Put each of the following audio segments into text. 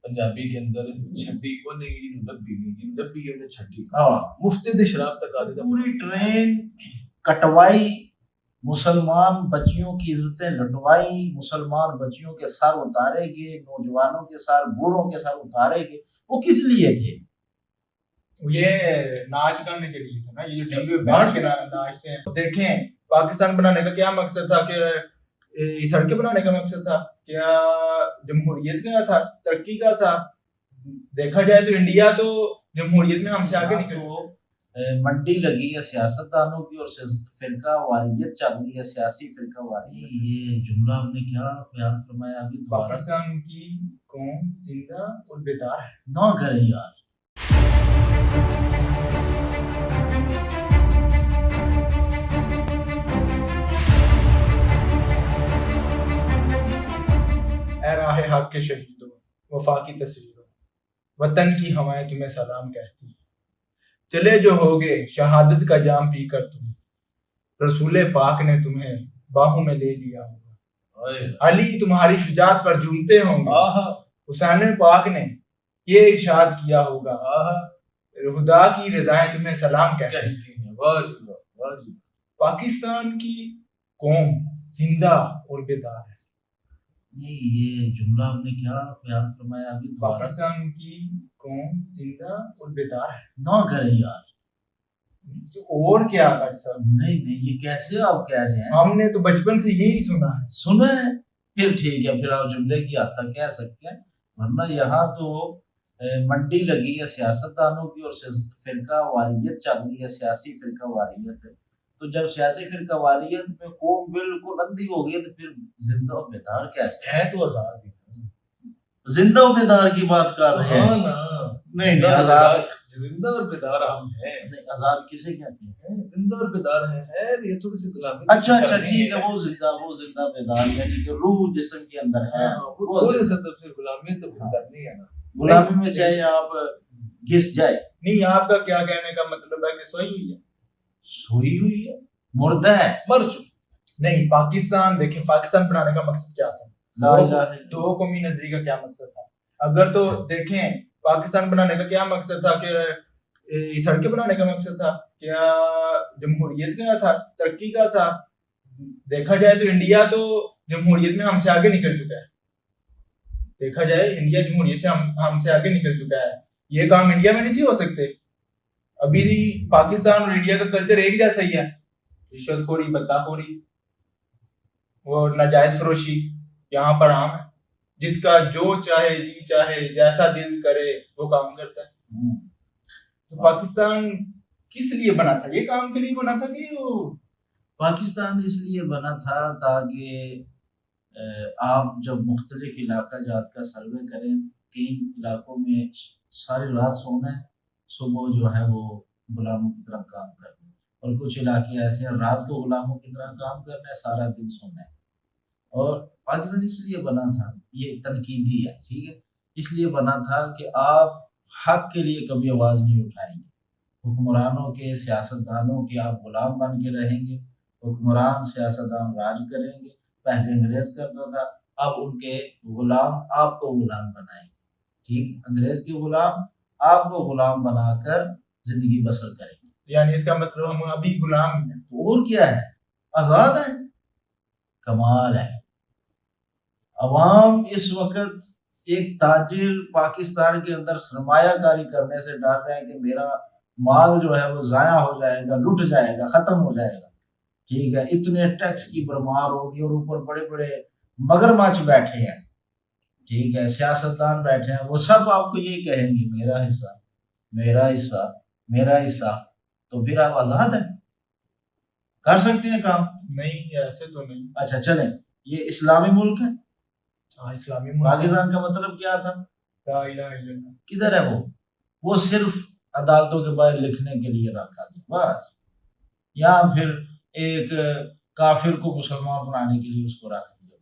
پنجابی کے اندر چھٹی کو نہیں ڈبی نہیں ڈبی کے اندر چھٹی مفتے دے شراب تک آ دیتا پوری ٹرین کٹوائی، مسلمان بچیوں کی عزتیں لٹوائی، مسلمان بچیوں کے سر اتارے گئے، نوجوانوں کے سر، بوڑھوں کے سر اتارے گئے. وہ کس لیے تھے؟ یہ ناچ گانے کے لیے تھا نا. یہ ٹی وی پہ بیٹھ کے ناچتے ہیں. دیکھیں پاکستان بنانے کا کیا مقصد تھا؟ کہ سڑکیں بنانے کا مقصد تھا کیا؟ جمہوریت کا تھا؟ ترقی کا تھا؟ دیکھا جائے تو انڈیا تو جمہوریت میں ہم سے آگے نکل منڈی لگی ہے سیاست دانوں کی اور فرقہ واریت چل رہی ہے، سیاسی فرقہ واریت. یہ جملہ آپ نے کیا بیان فرمایا ابھی؟ پاکستان کی قوم زندہ اور بیدار ہے. نہ کریں یار. اے راہ حق کے شہیدوں، وفا کی تصویروں، وطن کی ہوائیں تمہیں سلام کہتی ہیں. چلے جو ہوگے شہادت کا جام پی کر تم، رسول پاک نے تمہیں باہوں میں لے لیا ہوگا. علی تمہاری شجاعت پر جھومتے ہوں گے. حسین پاک نے یہ ارشاد کیا ہوگا، خدا کی رضائیں تمہیں سلام کہتی ہیں. پاکستان کی قوم زندہ اور بیدار ہے. نہیں یہ جملہ آپ نے کیا بیان فرمایا ابھی؟ پاکستان کی قوم زندہ اور بیدار ہے. نہ کریں یار. اور کیا قاضی صاحب؟ نہیں یہ کیسے آپ کہہ رہے ہیں؟ ہم نے تو بچپن سے یہی سنا ہے. سنیں پھر ٹھیک ہے، پھر آپ جملے کی حد تک کہہ سکتے ہیں، ورنہ یہاں تو منڈی لگی ہے سیاست دانوں کی اور فرقہ واریت چل رہی ہے، سیاسی فرقہ واریت. تو جب سیاسی فرقہ واریت میں قوم بالکل اندھی ہو گئی تو پھر زندہ و بیدار کیسے ہے؟ تو آزاد ہی زندہ و بیدار کی بات کر رہے ہیں. نہیں آزاد زندہ اور بیدار ہم ہیں. نہیں آزاد کسے کہتے ہیں؟ زندہ اور بیدار ہیں. یہ تھوڑی سی غلامی. اچھا ٹھیک ہے، وہ زندہ بیدار یعنی کہ روح جسم کے اندر ہے. وہ تھوڑے سے تو پھر غلامی تو کرنی ہے نا. غلامی میں چاہے آپ گھس جائے. نہیں آپ کا کیا کہنے کا مطلب ہے کہ سوئی ہوئی ہے؟ سوئی ہوئی ہے، مردہ ہے، مر چکی. نہیں پاکستان دیکھیں، پاکستان بنانے کا مقصد کیا تھا؟ دو قومی نظریے کا کیا مقصد تھا؟ اگر تو دیکھیں پاکستان بنانے کا کیا مقصد تھا؟ کہ سڑکیں بنانے کا مقصد تھا کیا؟ جمہوریت کا تھا؟ ترقی کا تھا؟ دیکھا جائے تو انڈیا تو جمہوریت میں ہم سے آگے نکل چکا ہے. دیکھا جائے انڈیا جمہوریت سے ہم سے آگے نکل چکا ہے. یہ کام انڈیا میں نہیں تھی ہو سکتے. ابھی پاکستان اور انڈیا کا کلچر ایک جیسا ہی ہے. رشوت خوری، بدہ خوری، وہ ناجائز فروشی یہاں پر عام ہے. جس کا جو چاہے جی چاہے جیسا دل کرے وہ کام کرتا ہے. تو پاکستان کس لیے بنا تھا؟ یہ کام کے لیے بنا تھا کہ وہ پاکستان اس لیے بنا تھا تاکہ آپ جب مختلف علاقہ جات کا سروے کریں، 3 علاقوں میں ساری رات سونا ہے، صبح جو ہے وہ غلاموں کی طرح کام کرنا ہے، اور کچھ علاقے ایسے ہیں رات کو غلاموں کی طرح کام کرنا ہے، سارا دن سونا ہے. اور پاکستان اس لیے بنا تھا، یہ تنقیدی ہے ٹھیک ہے، اس لیے بنا تھا کہ آپ حق کے لیے کبھی آواز نہیں اٹھائیں گے. حکمرانوں کے، سیاستدانوں کے آپ غلام بن کے رہیں گے. حکمران سیاستدان راج کریں گے. پہلے انگریز کرتا تھا، اب ان کے غلام آپ کو غلام بنائیں گے. ٹھیک، انگریز کے غلام آپ کو غلام بنا کر زندگی بسر کریں گے. یعنی اس کا مطلب ہم ابھی غلام ہیں. اور کیا ہے، آزاد ہیں. کمال ہے. عوام اس وقت ایک تاجر پاکستان کے اندر سرمایہ کاری کرنے سے ڈر رہے ہیں کہ میرا مال جو ہے وہ ضائع ہو جائے گا، لٹ جائے گا، ختم ہو جائے گا. ٹھیک ہے، اتنے ٹیکس کی بھرمار ہوگی اور اوپر بڑے بڑے مگرمچھ بیٹھے ہیں. ٹھیک ہے، سیاستدان بیٹھے ہیں، وہ سب آپ کو یہی کہیں گے میرا حصہ میرا حصہ میرا حصہ. تو پھر آپ آزاد ہیں، کر سکتے ہیں کام. نہیں ایسے تو نہیں. اچھا چلیں، یہ اسلامی ملک ہے. اسلامی ملک. پاکستان کا مطلب کیا تھا؟ لا الہ الا اللہ. کدھر ہے وہ صرف عدالتوں کے باہر لکھنے کے لیے رکھا گیا بس، یا پھر ایک کافر کو مسلمان بنانے کے لیے اس کو رکھ دیا.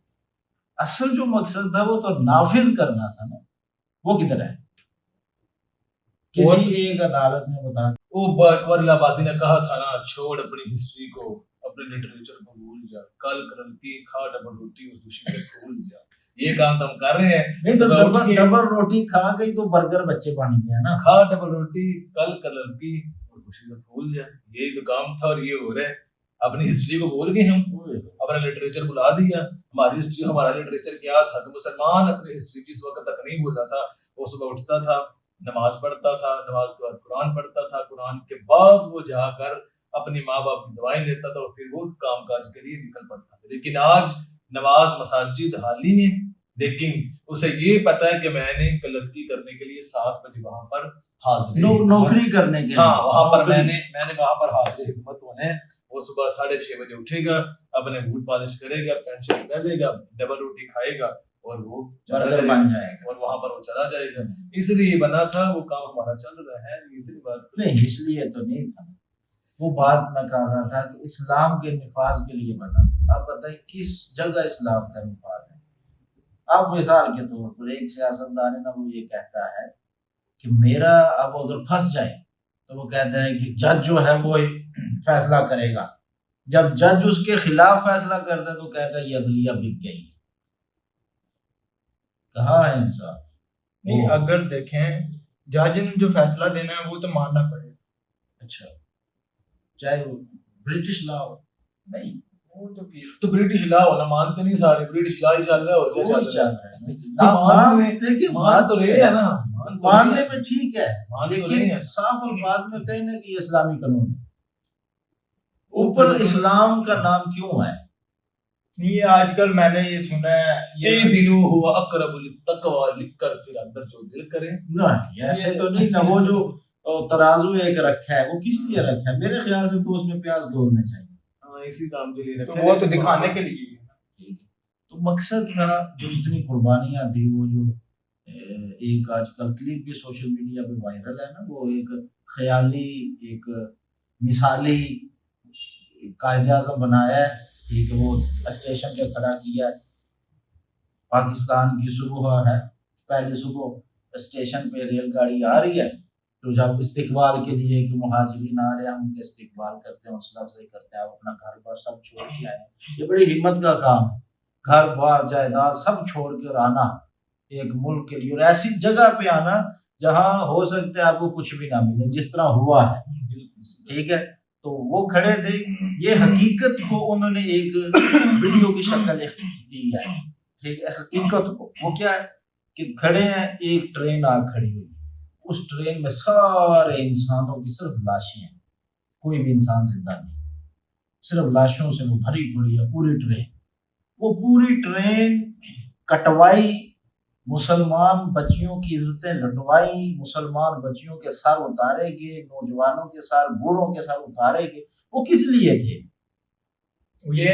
اصل جو مقصد تھا وہ تو نافذ کرنا تھا نا. وہ کدھر ہے؟ کسی ایک عدالت میں بتا. وہ اکبر آبادی نے کہا تھا نا، چھوڑ اپنی ہسٹری کو، اپنے لٹریچر کو بھول جا، کل کرن کی کھا ڈبل روٹی اس دوشی سے بھول جا. یہ کام تو ہم کر رہے ہیں. نہیں تو صبح اٹھ کے ڈبل روٹی کھا گئی تو برگر بچے بن گیا نا. کھا ڈبل روٹی کل کلر کی اور خوشی سے بھول جائے. یہی تو کام تھا اور یہ ہو رہا ہے. اپنی ہسٹری کو بھول گئے ہم, اپنا لٹریچر بلا دیا. ہماری ہسٹری, ہمارا لٹریچر کیا تھا کہ مسلمان اپنی ہسٹری جس وقت تک نہیں بھولا تھا, وہ صبح اٹھتا تھا, نماز پڑھتا تھا, نماز کے بعد قرآن پڑھتا تھا, قرآن کے بعد وہ جا کر اپنے ماں باپ کی دعائیں لیتا تھا اور پھر وہ کام کاج کے لیے نکل پڑتا تھا. لیکن آج نماز مساجد حالی ہیں, لیکن اسے یہ پتا ہے کہ میں نے لڑکی کرنے کے لیے 7 بجے وہاں پر حاضر نوکری کرنے کے لیے, ہاں وہاں پر میں نے وہاں پر حاضر خدمت ہونا ہے. وہ صبح 6:30 بجے اٹھے گا, اپنے بوٹ پالش کرے گا, پینٹ شرٹ پہنے گا, ڈبل روٹی کھائے گا اور وہ برگر بن جائے گا اور وہاں پر وہ چلا جائے گا. اس لیے بنا تھا, وہ کام ہمارا چل رہا ہے. اتنی بات نہیں, اس لیے تو نہیں تھا. وہ بات میں کر رہا تھا کہ اسلام کے نفاذ کے لیے بنا. آپ بتائیں کس جگہ اسلام کا نفاذ ہے؟ اب مثال کے طور پر ایک سیاستدان ہے نا, وہ یہ کہتا ہے کہ میرا اب اگر پھنس جائے تو وہ کہتا ہے کہ جج جو ہے وہ فیصلہ کرے گا. جب جج اس کے خلاف فیصلہ کرتا ہے تو کہتا ہے یہ عدلیہ بک گئی. کہاں ہے انصاف؟ نہیں, اگر دیکھیں جج نے جو فیصلہ دینا ہے وہ تو ماننا پڑے گا. اچھا, چاہے وہ برٹش لا ہو. نہیں, وہ تو برٹش لا ہونا مانتے نہیں سارے. برٹش لا ہی چل رہا ہے اور کیا چل رہا ہے. لیکن مان تو رہے ہیں نا, ماننے میں ٹھیک ہے, لیکن لیکن صاف الفاظ میں کہیں کہ یہ اسلامی قانون ہے. اوپر اسلام کا نام کیوں ہے؟ نہیں, آج کل میں نے یہ سنا ہے یہ دلو ہوا اقرب للتقوی لکھ کر پھر اندر جو دل کرے. نہیں ایسے تو نہیں نا. وہ جو ترازو ایک رکھا ہے وہ کس لیے رکھا ہے؟ میرے خیال سے تو اس میں پیاز ڈولنے چاہیے. اسی کام کے لیے تو وہ تو دکھانے کے لیے. تو مقصد تھا جو اتنی قربانیاں دی, وہ جو ایک آج کل کلپ بھی سوشل میڈیا پہ وائرل ہے نا, وہ ایک خیالی ایک مثالی قائد اعظم بنایا ہے. ٹھیک ہے, وہ اسٹیشن پہ کھڑا کیا ہے. پاکستان کی صبح ہے, پہلی صبح اسٹیشن پہ ریل گاڑی آ رہی ہے, تو جب استقبال کے لیے کہ مہاجرین آ رہے ہیں, ہم ان کے استقبال کرتے ہیں, حوصلہ افزائی کرتے ہیں, اپنا گھر بار سب چھوڑ کے آئے ہیں. یہ بڑی ہمت کا کام ہے, گھر بار جائیداد سب چھوڑ کر آنا ایک ملک کے لیے, اور ایسی جگہ پہ آنا جہاں ہو سکتا ہے آپ کو کچھ بھی نہ ملے, جس طرح ہوا ہے. ٹھیک ہے, تو وہ کھڑے تھے. یہ حقیقت کو انہوں نے ایک ویڈیو کی شکل دی ہے. ٹھیک ہے, حقیقت کو وہ کیا ہے کہ کھڑے ہیں, ایک ٹرین آ کھڑی ہوئی, اس ٹرین میں سارے انسانوں کی صرف لاشیں ہیں, کوئی بھی انسان زندہ نہیں, صرف لاشوں سے وہ بھری پڑی ہے پوری ٹرین. وہ پوری ٹرین کٹوائی, مسلمان بچیوں کی عزتیں لٹوائی, مسلمان بچیوں کے سر اتارے گئے, نوجوانوں کے سر, بوڑھوں کے سر اتارے گئے. وہ کس لیے تھے؟ یہ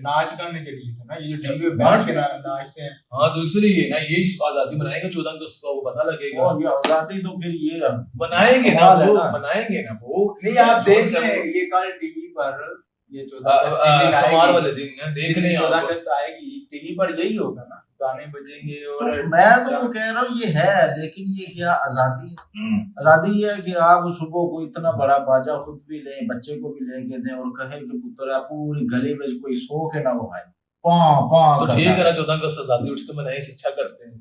ناچ گانے کے لیے تھا نا, یہ ٹی وی پہ بیٹھ کے ناچتے ہیں. ہاں, تو اس لیے نا یہ آزادی منائیں گے 14 اگست کو, وہ پتہ لگے گا. اور یہ آزادی تو پھر یہ بنائیں گے نا, وہ بنائیں گے نا. وہ نہیں, آپ دیکھ لیں یہ کل ٹی وی پر یہ 14 سوار والے دن دیکھ لیں, 14 اگست آئے گی ٹی وی پر, یہی ہوگا نا, گانے بجیں گے. اور میں تو وہ کہہ رہا ہوں یہ ہے, لیکن یہ کیا آزادی ہے؟ آزادی یہ ہے کہ آپ صبح کو اتنا بڑا باجا خود بھی لیں, بچے کو بھی لے کے دیں, اور کہیں کہ پتر آپ پوری گلی میں کوئی سو کے نہ وہ آئے پاں پاں. تو ٹھیک ہے نا, 14 اگست آزادی اٹھ کے منائیں, شکچھا کرتے ہیں.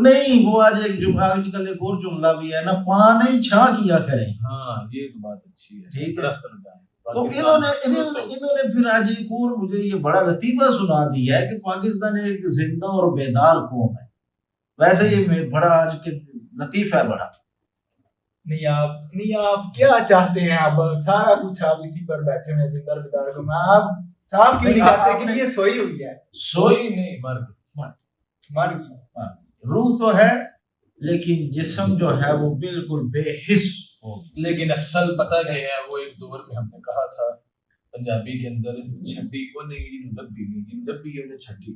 نہیں, وہ آج ایک جملہ, آج کل ایک اور جملہ بھی ہے نا, پاں نہیں چھاں کیا کریں. ہاں, یہ تو بات اچھی ہے. ٹھیک ہے, درخت لگائیں. تو انہوں نے پھر آج ایک اور مجھے یہ بڑا لطیفہ سنا دیا ہے کہ پاکستان ایک زندہ اور بیدار قوم ہے. ویسے یہ بڑا آج کے لطیفہ ہے بڑا. نہیں آپ کیا چاہتے ہیں؟ آپ سارا کچھ آپ اسی پر بیٹھے ہیں, زندہ بیدار کو. آپ صاف کیوں نہیں کہتے کہ یہ سوئی ہوئی ہے؟ سوئی نہیں, مر گئی. روح تو ہے لیکن جسم جو ہے وہ بالکل بے حس ہو. لیکن اصل پتہ کیا ہے, وہ ایک دور میں ہم نے کہا تھا پنجابی کے اندر چھٹی کو نہیں نبی چھٹی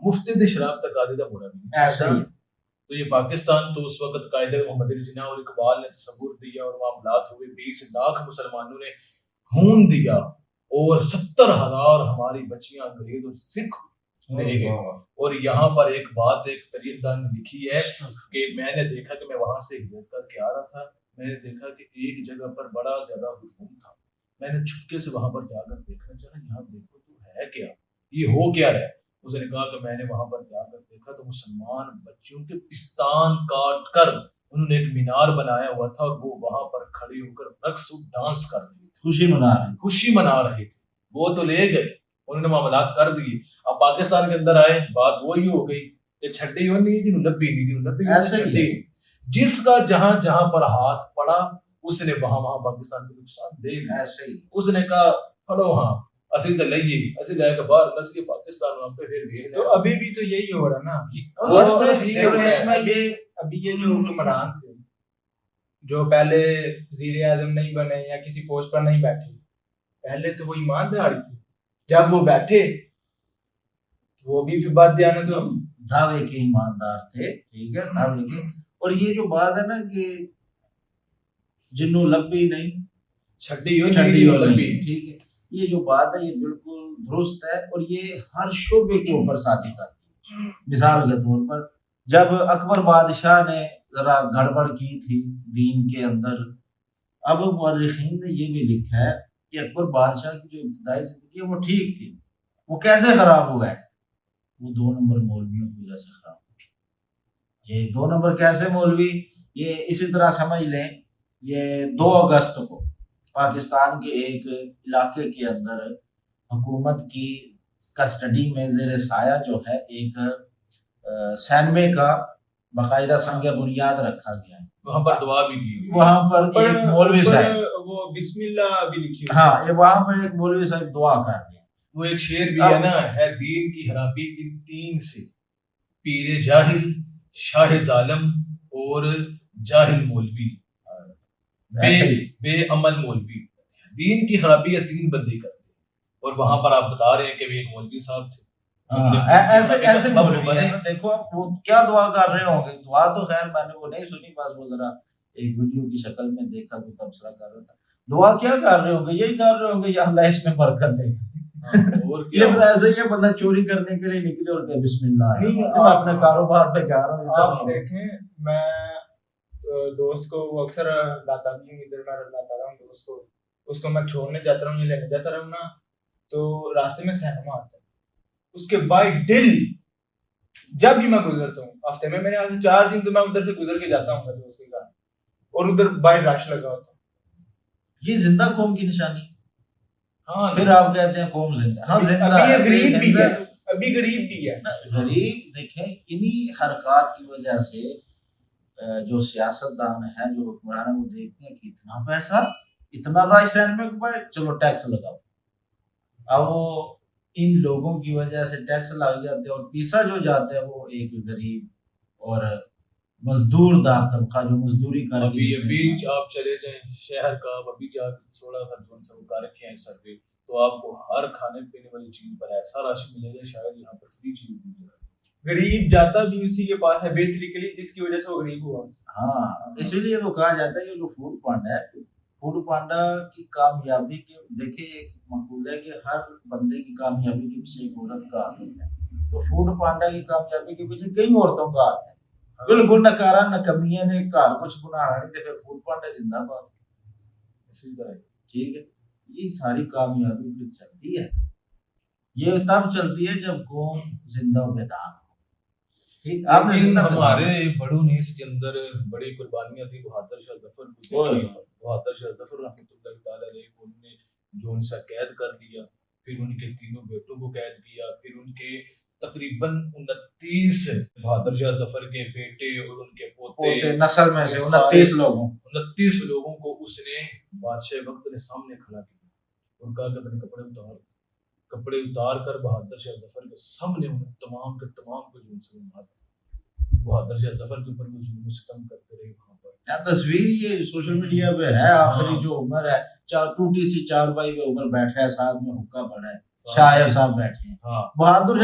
مفتی شراب تک آدھی دا بڑا نہیں. تو یہ پاکستان تو اس وقت قائد محمد علی جناح اور اقبال نے تصور دیا, اور معاملات ہوئے. 20 لاکھ مسلمانوں نے خون دیا, اور 70,000 ہماری بچیاں انگریز اور سکھ لے گئے. اور یہاں پر ایک بات ایک تاریخ دان نے لکھی ہے کہ میں نے دیکھا کہ میں وہاں سے ہجرت کر کے آ رہا تھا, میں نے دیکھا کہ ایک جگہ پر بڑا زیادہ ہجوم تھا. میں نے چھپکے سے وہاں پر جا کر دیکھنا چاہا, یہاں دیکھو تو ہے کیا, یہ ہو کیا رہا ہے. اس نے کہا کہ میں نے وہاں پر جا کر دیکھا تو مسلمان بچوں کے پستان کاٹ کر انہوں نے ایک مینار بنایا ہوا تھا اور وہ وہاں پر کھڑے ہو کر رقص و ڈانس کر رہے تھے، خوشی منا رہے تھے. وہ تو لے گئے، انہوں نے معاملات کر دیے. اب پاکستان کے اندر آئے، بات وہی ہو گئی کہ چھٹی ہو نہیں جنہوں لبی نہیں جنہوں لبی چھٹی. جس کا جہاں جہاں پر ہاتھ پڑا اس نے وہاں وہاں پاکستان کو نقصان دے دیا. اس نے کہا پڑھو ہاں اسی تو لئیے اسی جائے کہ باہر کس کے پاکستان وہاں پہ پھر بھی تو ابھی بھی تو یہی ہو رہا نا. ابھی یہ جو حکمران تھے جو پہلے وزیر اعظم نہیں بنے یا کسی پوسٹ پر نہیں بیٹھے، پہلے تو وہ ایماندار تھے، جب وہ بیٹھے وہ بھی پھر بات دیانت دعوے کے ایماندار تھے. ٹھیک ہے، دعوے کے. اور یہ جو بات ہے نا کہ جنوں لبی نہیں چھٹی ہو لبی، ٹھیک ہے، یہ جو بات ہے یہ بالکل درست ہے اور یہ ہر شعبے کے اوپر صادق آتی ہے. مثال کے طور پر جب اکبر بادشاہ نے ذرا گڑبڑ کی تھی دین کے اندر، اب مورخین نے یہ بھی لکھا ہے کہ اکبر بادشاہ کی جو ابتدائی زندگی ہے وہ ٹھیک تھی. وہ کیسے خراب ہوا ہے؟ وہ 2 نمبر مولویوں کی وجہ سے خراب ہوا. یہ 2 نمبر کیسے مولوی؟ یہ اسی طرح سمجھ لیں، یہ 2 اگست کو پاکستان کے ایک علاقے کے اندر حکومت کی کسٹڈی میں زیر سایہ جو ہے ایک سینمے کا باقاعدہ سنگ بنیاد رکھا گیا ہے. وہاں پر دعا بھی کی، وہاں پر ایک مولوی صاحب، وہ بسم اللہ بھی لکھی ہوئی، ہاں یہ وہاں پر ایک مولوی صاحب دعا کر رہے ہیں. وہ ایک شعر بھی ہے نا، ہے دین کی خرابی ان 3 سے، پیر جاہل، شاہ ظالم اور جاہل مولوی، بے عمل مولوی. دین کی خرابی یہ 3 بندے کرتے ہیں اور وہاں پر آپ بتا رہے ہیں کہ وہ ایک مولوی صاحب تھے. ایسے مولوی ہیں. دیکھو اب وہ کیا دعا کر رہے ہوں گے. دعا تو خیر میں نے وہ نہیں سنی، بس وہ ذرا ایک ویڈیو کی شکل میں دیکھا کہ تبصرہ کر رہا تھا. دعا کیا کر رہے ہوں گے؟ یہی کر رہے ہوں گے یا اللہ اس میں برکت دے. یہ تو ایسے ہی بندہ چوری کرنے کے لیے نکلے اور کہ بسم اللہ میں اپنے کاروبار پہ جا رہا ہوں. آپ دیکھیں، میں دوست کو وہ اکثر لاتا بھی ہوں، ادھر میں لاتا رہا ہوں دوست کو، اس کو میں چھوڑنے جاتا رہا ہوں یا لینے جاتا رہا ہوں نا، تو راستے میں سینما آتا ہے، اس کے بائی ڈل جب بھی میں گزرتا ہوں ہفتے میں میرے یہاں سے 4 دن تو میں ادھر سے گزر کے جاتا ہوں دوست کے گھر، اور ادھر بائی رش لگا ہوتا ہے. یہ زندہ قوم کی نشانی. ہاں پھر آپ کہتے ہیں قوم زندہ، ہاں زندہ ابھی ہے، یہ غریب بھی ہے، ابھی غریب بھی ہے. غریب دیکھیں انہی حرکات کی وجہ سے جو سیاست دان ہیں جو حکمران ہیں وہ دیکھتے ہیں کہ اتنا پیسہ اتنا رائے سین میں کمائے، چلو ٹیکس لگاؤ. اب وہ ان لوگوں کی وجہ سے ٹیکس لگ جاتے ہیں اور پیسہ جو جاتا ہے وہ ایک غریب اور مزدور دار طبقہ جو مزدوری کر ابھی آپ چلے جائیں شہر کا، ابھی جا تھوڑا سا وہ کر رکھے ہیں سروے، تو آپ کو ہر کھانے پینے والی چیز پر ایسا راشن ملے گا شاید یہاں پر فری چیز دی جائے. غریب جاتا بھی اسی کے پاس ہے بہتری کے لیے جس کی وجہ سے وہ غریب ہوا. ہاں اسی لیے تو کہا جاتا ہے یہ جو فوڈ پانڈا ہے، فوڈ پانڈا کی کامیابی کے دیکھیں ایک مقول ہے کہ ہر بندے کی کامیابی کے پیچھے ایک عورت کا ہاتھ ہوتا ہے. تو فوڈ پانڈا کی کامیابی کے پیچھے کئی عورتوں کا ہاتھ ہے. بالکل نکارا نہ کمیاں نے گھر کچھ بنانا نہیں تو پھر فوڈ پانڈا زندہ باد. اسی طرح ٹھیک ہے، یہ ساری کامیابی پھر چلتی ہے، یہ تب چلتی ہے جب قوم زندہ و بیدار ہو. ٹھیک، آپ نے ہمارے بڑوں نے اس کے اندر بڑی قربانیاں دی. بہادر شاہ ظفر کو، بہادر شاہ ظفر رحمۃ اللہ تعالی علیہ کو انہوں نے جو ان سے قید کر دیا، پھر ان کے 3 بیٹوں کو قید کیا، پھر ان کے تقریباً 29 بہادر شاہ ظفر کے بیٹے اور ان کے پوتے نسل میں سے 29 لوگوں کو اس نے بادشاہ وقت نے سامنے کھڑا کیا اور کہا کہ اپنے کپڑے اتار کر بہادر شاہ ظفر کے سامنے انہیں تمام کے تمام کو جو ان سے مار بہادر شاہ ظفر کے اوپر وہ ظلم و ستم کرتے رہے. وہاں پر تصویر یہ سوشل میڈیا پہ ہے، آخری جو عمر ہے ٹوٹی سی چارپائی پہ عمر بیٹھا ہے، ساتھ میں حکا پڑا ہے، شاعر صاحب بیٹھے ہیں. بہادر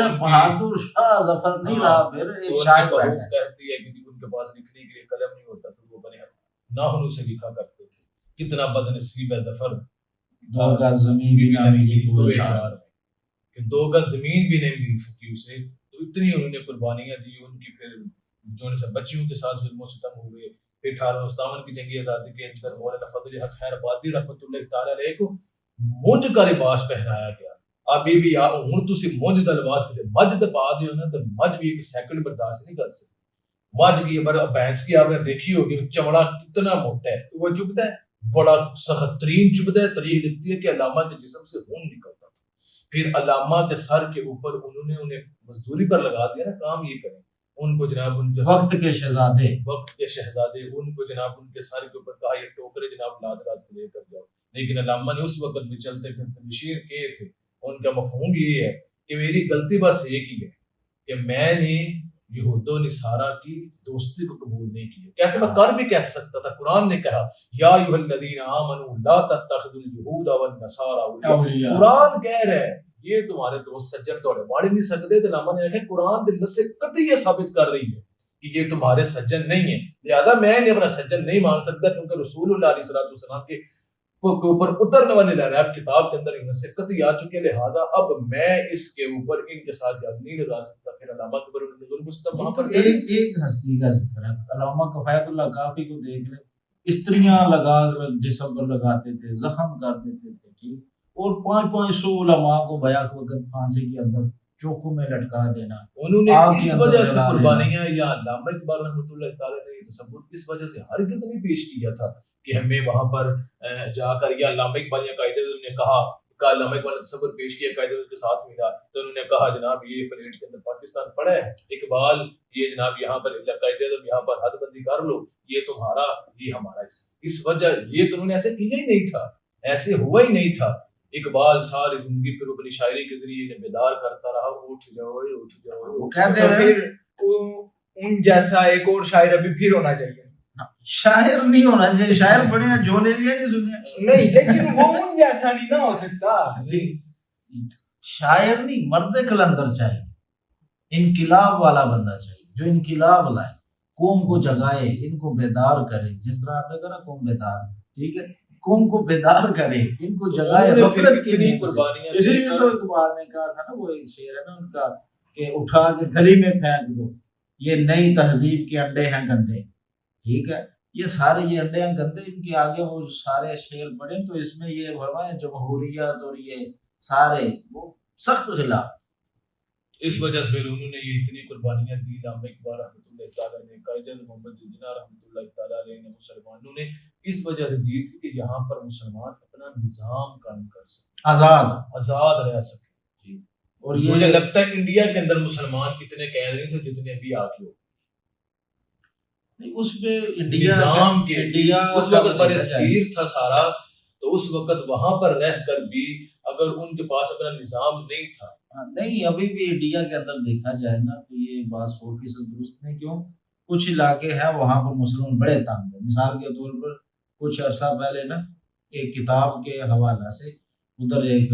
شاہ ظفر نہیں رہا، پھر ایک شاعر بیٹھا ہے. کہتی ہے کہ ان کے پاس لکھنے کے لیے قلم نہیں ہوتا تو وہ بنے ناخنوں سے لکھا کرتے تھے. کتنا بد نصیب ہے ظفر، 2 گز زمین بھی نہ ملی کوئی ہار، کہ 2 گز زمین بھی نہیں مل سکی اسے. تو اتنی انہوں نے قربانیاں دی. ان کی پھر جو ان سے بچیوں کے ساتھ ظلم و ستم ہوئے. پھر 1857 کی جنگی آزادی کے اندر مولانا فضل حق خیر آبادی رحمۃ اللہ تعالی علیہ کو مونج کا لباس پہنایا گیا ابھی بھی ہوں تسی مجھ دا لباس کسی مجھ تے پا دیو نا تو مجھ بھی ایک سیکنڈ برداشت نہیں کر سکتی. مجھ کی بھینس کی آپ نے دیکھی ہوگی چمڑا کتنا موٹا ہے, وہ چبھتا ہے, بڑا سخت ترین چبھتا ہے. تاریخ لکھتی ہے کہ علامہ کے جسم سے خون نکلتا تھا. پھر علامہ کے سر کے اوپر انہوں نے انہیں مزدوری پر لگا دیا نا, کام یہ کریں. ان کو جناب ان کے وقت کے شہزادے ان کو جناب ان کے سر کے اوپر کہا یہ ٹوکرے جناب لاد لے کر جاؤ. لیکن علامہ نے اس وقت بھی چلتے پھرتے بشیر کیے تھے. ان کا مفہوم یہ ہے کہ میری غلطی بس ایک ہی ہے کہ میں نے یہود و نصارہ کی دوستی کو قبول نہیں کیا. کہتے میں کر بھی کہہ سکتا تھا, قرآن نے کہا یا ایھا الذین آمنوا لا تتخذوا اليہود والنصارى اولیاء. قرآن کہہ رہا ہے یہ تمہارے دوست سجن توڑے ماڑے نہیں سکتے. تو علامہ نے کہا قرآن دل سے قطعی یہ ثابت کر رہی ہے کہ یہ تمہارے سجن نہیں ہیں, لہذا میں نے اپنا سجن نہیں مان سکتا کیونکہ رسول اللہ علیہ السلام کے اوپر اترنے والے لہراب کتاب کے اندر ان سے قطعی آ چکے, لہذا اب میں اس کے اوپر ان کے ساتھ جاد نہیں لگا سکتا. پھر علامہ کے اوپر وہاں پر ایک ہستی کا ذکر ہے, علامہ کفایت اللہ کافی کو دیکھ لیں, استریاں لگا جسم پر لگاتے تھے, زخم کر دیتے تھے, ٹھیک, اور 500 علماء کو بیک وقت پھانسی کے اندر چوکوں میں لٹکا دینا. انہوں نے اس وجہ سے قربانیاں یا علامہ اقبال رحمۃ اللہ تعالی نے تصور اس وجہ سے ہرگز نہیں پیش کیا تھا کہ ہمیں وہاں پر جا کر یا علامہ اقبال یا قائد اعظم نے کہا علامہ اقبال نے تصور پیش کیا, قائد اعظم کے ساتھ ملا تو انہوں نے کہا جناب یہ پلیٹ کے اندر پاکستان پڑا ہے, اقبال یہ جناب یہاں پر قائد اعظم یہاں پر حد بندی کر لو, یہ تمہارا یہ ہمارا. اس وجہ یہ تو انہوں نے ایسے کیا ہی نہیں تھا, ایسے ہوا ہی نہیں تھا. اقبال ساری زندگی پھر اپنی شاعری کے ذریعے انہیں بیدار کرتا رہا, اٹھ جاؤ اٹھ جاؤ. وہ کہتے ہیں پھر ان جیسا ایک اور شاعر ابھی پھر ہونا چاہیے. شاعر نہیں ہونا چاہیے, شاعر بڑے ہیں جو نے بھی نہیں سنے نہیں, لیکن وہ ان جیسا نہیں نہ ہو سکتا. جی شاعر نہیں, مرد قلندر چاہیے, انقلاب والا بندہ چاہیے جو انقلاب لائے, قوم کو جگائے, ان کو بیدار کرے. جس طرح آپ نے کہا نا قوم بیدار, ٹھیک ہے, قوم کو بیدار کرے, ان کو جگائے غفلت کی نیند سے. اسی لیے تو اقبال نے کہا تھا نا, وہ ایک شعر ہے نا ان کا کہ اٹھا کے گلی میں پھینک دو, یہ نئی تہذیب کے انڈے ہیں گندے. ٹھیک ہے, یہ سارے یہ انڈے ہیں گندے, ان کے آگے وہ سارے شعر پڑھیں تو اس میں یہ فرمائے جمہوریت اور یہ سارے وہ سخت خلاف. اس وجہ سے پھر انہوں نے یہ اتنی قربانیاں دی. علامہ اقبال رحمۃ اللہ تعالیٰ نے, قائد محمد جناح رحمۃ اللہ تعالیٰ علیہ نے مسلمانوں نے اس وجہ سے دی تھی کہ یہاں پر مسلمان اپنا نظام قائم کر سکے, آزاد رہ سکے. اور مجھے لگتا ہے انڈیا کے اندر مسلمان اتنے قید نہیں تھے جتنے ابھی آگے ہو. اس پہ نظام کے اس وقت پر اسکیر تھا سارا, تو اس وقت وہاں پر رہ کر بھی اگر ان کے پاس اپنا نظام نہیں تھا. نہیں, ابھی بھی انڈیا کے اندر دیکھا جائے نا تو یہ بات 100% درست نہیں. کیوں, کچھ علاقے ہیں وہاں پر مسلمان بڑے تنگ ہیں. مثال کے طور پر کچھ عرصہ پہلے نا ایک کتاب کے حوالہ سے ادھر ایک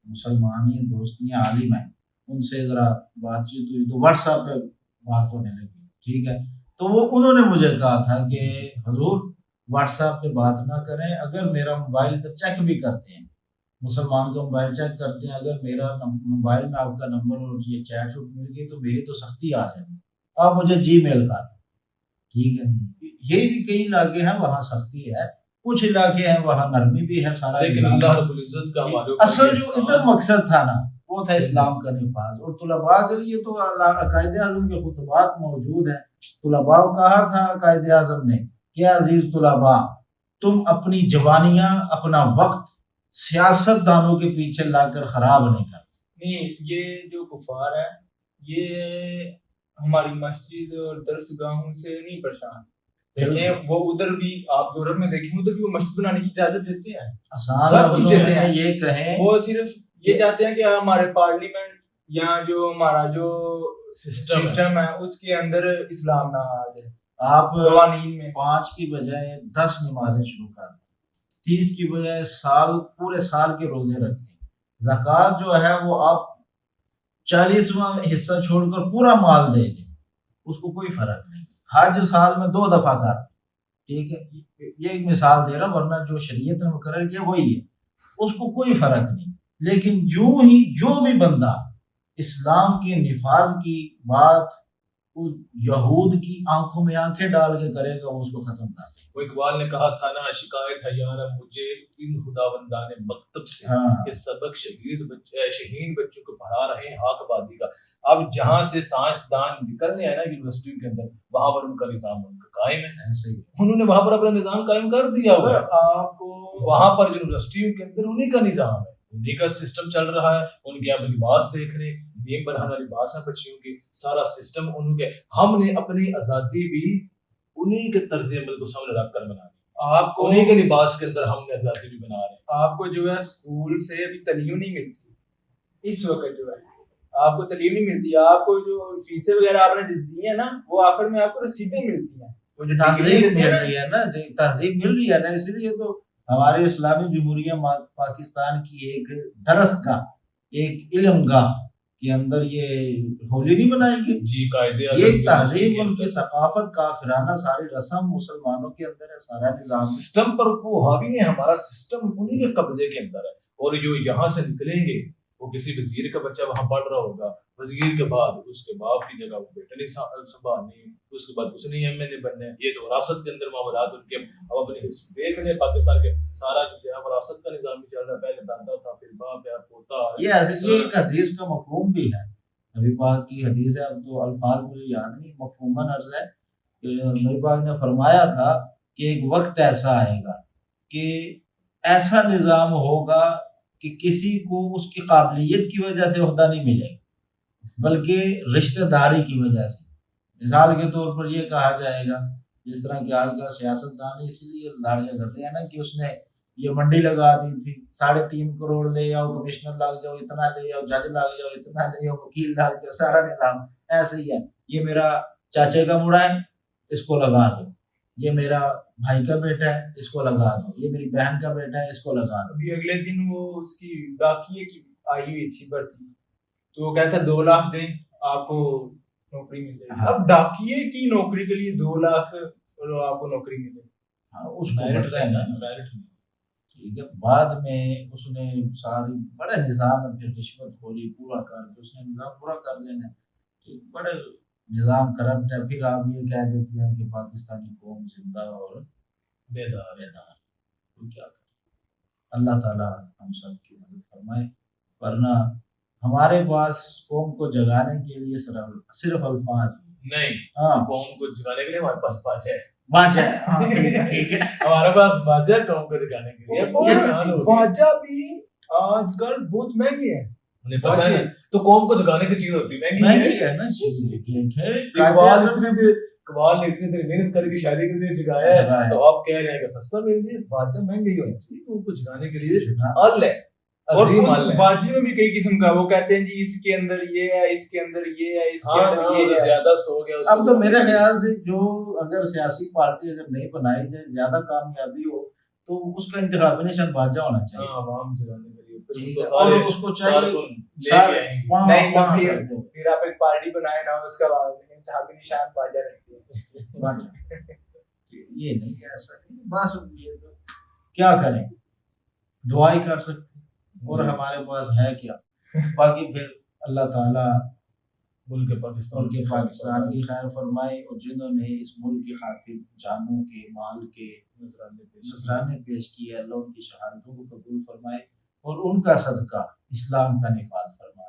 مسلمان دوست ہیں, عالم ہیں, ان سے ذرا بات چیت ہوئی تو واٹس ایپ پہ بات ہونے لگی. ٹھیک ہے, تو وہ انہوں نے مجھے کہا تھا کہ حضور واٹس ایپ پہ بات نہ کریں, اگر میرا موبائل چیک بھی کرتے ہیں, مسلمان کا موبائل چیک کرتے ہیں, اگر میرا موبائل میں آپ کا نمبر اور یہ چیٹ شوٹ مل گئی تو میری تو سختی آ جائے گی, آپ مجھے جی میل کر. ٹھیک ہے, یہ بھی کئی علاقے ہیں وہاں سختی ہے, کچھ علاقے ہیں وہاں نرمی بھی ہے. سارا لیکن اللہ رب العزت کا اصل جو ادھر مقصد تھا نا وہ تھا اسلام کا نفاذ. اور طلباء کے لیے تو قائد اعظم کے خطبات موجود ہیں. طلباء کو کہا تھا قائد اعظم نے کہ عزیز طلباء, تم اپنی جوانیاں اپنا وقت سیاست دانوں کے پیچھے لا کر خراب نہیں کرتے. نہیں, یہ جو کفار ہے یہ ہماری مسجد اور درس گاہوں سے نہیں پریشان. دیکھیں وہ ادھر بھی آپ یورپ میں دیکھیں ادھر بھی وہ مسجد بنانے کی اجازت دیتے ہیں, سب کچھ دیتے ہیں. یہ کہیں وہ صرف یہ چاہتے ہیں کہ ہمارے پارلیمنٹ یا جو ہمارا جو سسٹم ہے اس کے اندر اسلام نہ آ جائے. آپ قوانین میں 5 کی بجائے 10 نمازیں شروع کر دیں, 30 کی بجائے پورے سال کے روزے رکھیں. زکوٰۃ جو ہے وہ آپ 40واں حصہ چھوڑ کر پورا مال دے دیں, اس کو کوئی فرق نہیں. حج سال میں 2 دفعہ کر. ٹھیک ہے, یہ ایک مثال دے رہا, ورنہ جو شریعت نے مقرر کیا وہی ہے, اس کو کوئی فرق نہیں. لیکن جو بھی بندہ اسلام کے نفاذ کی بات وہ یہود کی آنکھوں میں آنکھیں ڈال کے کرے گا وہ اس کو ختم کر دے. وہ اقبال نے کہا تھا نا، شکایت ہے یارا مجھے ان خداوندان مکتب سے کہ سبق شہین بچوں کو پڑھا رہے ہیں حق آبادی کا. اب جہاں سے سائنسدان نکلنے ہیں نا یونیورسٹیوں کے اندر، وہاں پر ان کا نظام ان کا قائم ہے. انہوں نے وہاں پر اپنا نظام قائم کر دیا ہوا ہے. آپ کو وہاں پر یونیورسٹیوں کے اندر انہیں کا نظام ہے، انہیں کا سسٹم چل رہا ہے. ان کے اب لباس دیکھ رہے نیم برہنہ لباس ہے بچیوں کی، سارا سسٹم انہوں کے. ہم نے اپنی آزادی بھی انہیں کے طرز عمل کو سامنے رکھ کر بنا دی. آپ کو انہیں کے لباس کے اندر ہم نے آزادی بھی بنا رہے ہیں. آپ کو جو ہے اسکول سے ابھی تعلیم نہیں ملتی اس وقت، جو ہے آپ کو تعلیم نہیں ملتی. آپ کو جو فیسیں وغیرہ آپ نے دی ہیں نا، وہ آخر میں آپ کو رسیدیں ملتی ہیں. وہ جو تہذیب مل رہی ہے نا، تہذیب مل رہی ہے نا، اسی لیے تو ہمارے اسلامی جمہوریہ پاکستان کی ایک درس گاہ، ایک علم گاہ کے اندر یہ ہولی نہیں بنائی گئی. جی قاعدے یہ تہذیب، ان کی ثقافت، کافرانہ ساری رسم مسلمانوں کے اندر ہے، سارا نظام سسٹم پر وہ حاوی ہے. ہمارا سسٹم انہیں کے قبضے کے اندر ہے. اور جو یہاں سے نکلیں گے، وہ کسی وزیر کا بچہ وہاں پڑھ رہا ہوگا، وزیر کے بعد اس کے باپ کی جگہ وہ بیٹا نہیں سنبھالنی، اس کے بعد اس نے ایم ایل اے بننا ہے. یہ تو وراثت کے اندر معاملات ان کے. اب اپنے دیکھ لیں پاکستان کے سارا جو ہے وراثت کا نظام بھی چل رہا ہے. پہلے دادا تھا، پھر باپ ہے، پوتا. یہ ایک حدیث کا مفہوم بھی ہے، نبی پاک کی حدیث ہے. اب تو الفاظ مجھے یاد نہیں، مفہوماً عرض ہے کہ نبی پاک نے فرمایا تھا کہ ایک وقت ایسا آئے گا کہ ایسا نظام ہوگا کہ کسی کو اس کی قابلیت کی وجہ سے عہدہ نہیں ملے گا، بلکہ رشتہ داری کی وجہ سے. مثال کے طور پر یہ کہا جائے گا، جس طرح کے آج کا سیاستدان اسی لیے لالچ کر رہے ہیں نا کہ اس نے یہ منڈی لگا دی تھی، 3.5 کروڑ لے آؤ، کمشنر لگ جاؤ اتنا لے آؤ، جج لگ جاؤ اتنا لے آؤ، وکیل لگ جاؤ، سارا نظام ایسے ہی ہے. یہ میرا چاچے کا مڑا ہے، اس کو لگا دو. یہ میرا بھائی کا بیٹا ہے، اس کو لگا دو. یہ میری بہن کا بیٹا ہے، اس کو لگا دو. ابھی اگلے دن وہ اس کی ڈاکیے کی آئی ہوئی تھی بھرتی، تو وہ کہتا 2 لاکھ دیں آپ کو نوکری مل جائے گی. اب ڈاکیے کی نوکری کے لیے 2 لاکھ آپ کو نوکری ملے گی. اس کو بڑھتا ہے نا. ٹھیک ہے. بعد میں اس نے ساری بڑے نظام میں رشوت خوری پورا کر کے اس نے نظام پورا کر لینا. بڑے نظام کرپٹ ہے. پھر آپ یہ کہہ دیتے ہیں کہ پاکستانی قوم زندہ اور بیدار. تو کیا کریں؟ اللہ تعالیٰ ہم سب کی مدد فرمائے. ورنہ ہمارے پاس قوم کو جگانے کے لیے صرف الفاظ نہیں. ہاں، قوم کو جگانے کے لیے ہمارے پاس باجا ہے. ٹھیک ہے. ہمارے پاس باجا قوم کو جگانے کے لیے. باجا بھی آج کل بہت مہنگے ہیں. انہیں پتہ ہے تو قوم کو جگانے کی چیز ہوتی مہنگی ہے نا. اقبال نے اتنی دیر محنت کر کے شاعری کے لیے جگایا ہے، تو آپ کہہ رہے ہیں کہ سستا مل جائے. باجا مہنگے ہی ہونا چاہیے قوم کو جگانے کے لیے. حل ہے اور اس باجی میں بھی کئی قسم کا، وہ کہتے ہیں جی اس کے اندر یہ ہے، اس کے اندر یہ ہے، اس کے اندر یہ ہے. زیادہ سو گیا. اب تو میرے خیال سے جو اگر سیاسی پارٹی اگر نہیں بنائی جائے، زیادہ کامیابی ہو تو اس کا انتخابی نشان باجا ہونا چاہیے. عوام جگانے کے لیے. اور اس کو چاہیے نہیں تو پھر آپ ایک پارٹی بنائے نا، اس کا انتخابی نشان باجا رکھتے ہیں. یہ نہیں ہے، ایسا نہیں. بس یہ تو کیا کریں، دعائی کر سکتے اور ہمارے پاس ہے کیا. باقی پھر اللہ تعالیٰ ملک پاکستان کی خیر فرمائے، اور جنہوں نے اس ملک کی خاطر جانوں کے مال کے نذرانے پیش کیے، اللہ ان کی شہادتوں کو قبول فرمائے اور ان کا صدقہ اسلام کا نفاذ فرمائے.